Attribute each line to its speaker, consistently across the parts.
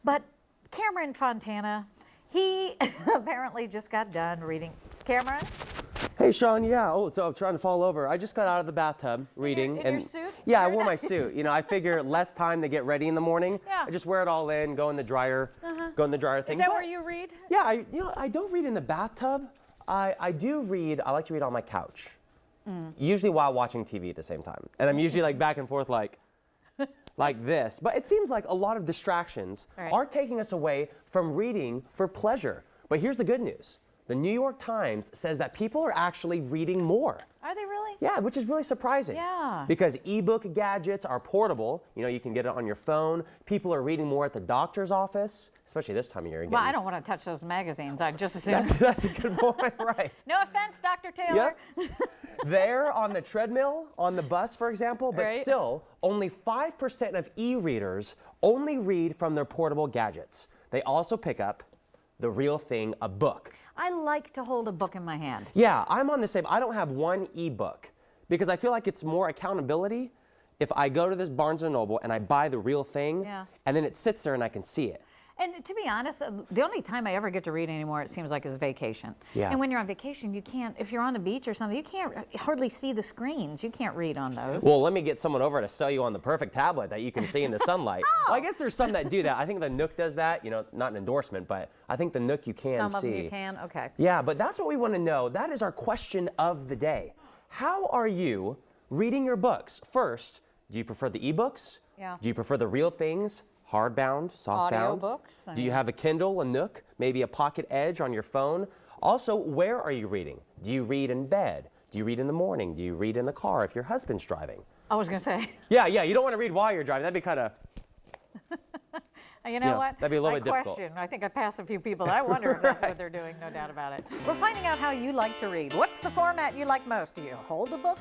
Speaker 1: But Cameron Fontana, he apparently just got done reading. Cameron?
Speaker 2: Hey, Sean, yeah. Oh, so I'm trying to fall over. I just got out of the bathtub reading.
Speaker 1: In your suit?
Speaker 2: Yeah,
Speaker 1: Very
Speaker 2: I wore my
Speaker 1: nice.
Speaker 2: suit. You know, I figure less time to get ready in the morning.
Speaker 1: Yeah.
Speaker 2: I just wear it all in, go in the dryer, go in the dryer thing.
Speaker 1: Is that where you read?
Speaker 2: Yeah, I don't read in the bathtub. I do read, I like to read on my couch. Usually while watching TV at the same time. And I'm usually like back and forth like this. But it seems like a lot of distractions are taking us away from reading for pleasure. But here's the good news. The New York Times says that people are actually reading more.
Speaker 1: Are they really?
Speaker 2: Yeah, which is really surprising.
Speaker 1: Yeah.
Speaker 2: Because ebook gadgets are portable. You know, you can get it on your phone. People are reading more at the doctor's office, especially this time of year.
Speaker 1: Well, I don't want to touch those magazines. I just assume.
Speaker 2: That's a good point, right?
Speaker 1: No offense, Dr. Taylor.
Speaker 2: Yep. They're on the treadmill, on the bus, for example, but still, only 5% of e-readers only read from their portable gadgets. They also pick up the real thing, a book.
Speaker 1: I like to hold a book in my hand.
Speaker 2: Yeah, I'm on the same. I don't have one ebook because I feel like it's more accountability if I go to this Barnes & Noble and I buy the real thing and then it sits there and I can see it.
Speaker 1: And to be honest, the only time I ever get to read anymore, it seems like, is vacation. Yeah. And when you're on vacation, you can't, if you're on the beach or something, you can't hardly see the screens. You can't read on those.
Speaker 2: Well, let me get someone over to sell you on the perfect tablet that you can see in the sunlight. Well, I guess there's some that do that. I think the Nook does that. You know, not an endorsement, but I think the Nook you can see.
Speaker 1: Some of them you can, okay.
Speaker 2: Yeah, but that's what we want to know. That is our question of the day. How are you reading your books? First, do you prefer the ebooks?
Speaker 1: Yeah.
Speaker 2: Do you prefer the real things? Hardbound, softbound?
Speaker 1: Audiobooks.
Speaker 2: Do you have a Kindle, a Nook, maybe a Pocket Edge on your phone? Also, where are you reading? Do you read in bed? Do you read in the morning? Do you read in the car if your husband's driving?
Speaker 1: I was going to say.
Speaker 2: Yeah, you don't want to read while you're driving. That'd be kind of...
Speaker 1: You know what?
Speaker 2: That'd be a little bit difficult.
Speaker 1: Question. I think I passed a few people. I wonder if that's what they're doing, no doubt about it. We're finding out how you like to read. What's the format you like most? Do you hold a book?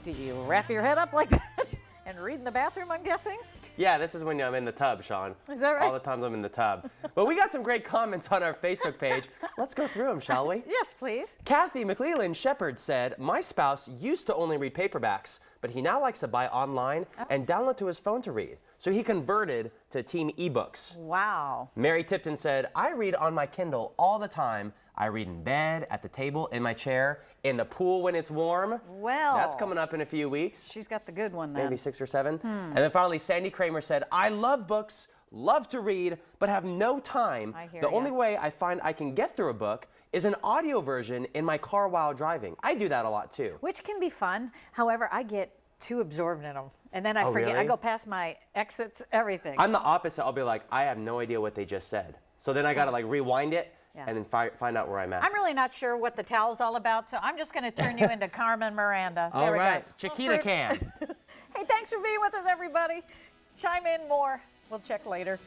Speaker 1: Do you wrap your head up like that and read in the bathroom, I'm guessing?
Speaker 2: Yeah, this is when I'm in the tub, Sean.
Speaker 1: Is that right?
Speaker 2: All the times I'm in the tub. But we got some great comments on our Facebook page. Let's go through them, shall we?
Speaker 1: Yes, please.
Speaker 2: Kathy McLeland Shepherd said, my spouse used to only read paperbacks, but he now likes to buy online and download to his phone to read. So he converted to team ebooks.
Speaker 1: Wow.
Speaker 2: Mary Tipton said, I read on my Kindle all the time. I read in bed, at the table, in my chair, in the pool when it's warm.
Speaker 1: Well.
Speaker 2: That's coming up in a few weeks.
Speaker 1: She's got the good one then.
Speaker 2: Maybe 6 or 7. And then finally, Sandy Kramer said, I love books, love to read, but have no time.
Speaker 1: I hear
Speaker 2: the
Speaker 1: ya.
Speaker 2: only way I find I can get through a book is an audio version in my car while driving. I do that a lot too.
Speaker 1: Which can be fun. However, I get too absorbed in them. And then I forget.
Speaker 2: Really?
Speaker 1: I go past my exits, everything.
Speaker 2: I'm the opposite. I'll be like, I have no idea what they just said. So then I got to like rewind it and then find out where I'm at.
Speaker 1: I'm really not sure what the towel's all about, so I'm just going to turn you into Carmen Miranda. There we go.
Speaker 2: Chiquita can.
Speaker 1: Hey, thanks for being with us, everybody. Chime in more. We'll check later.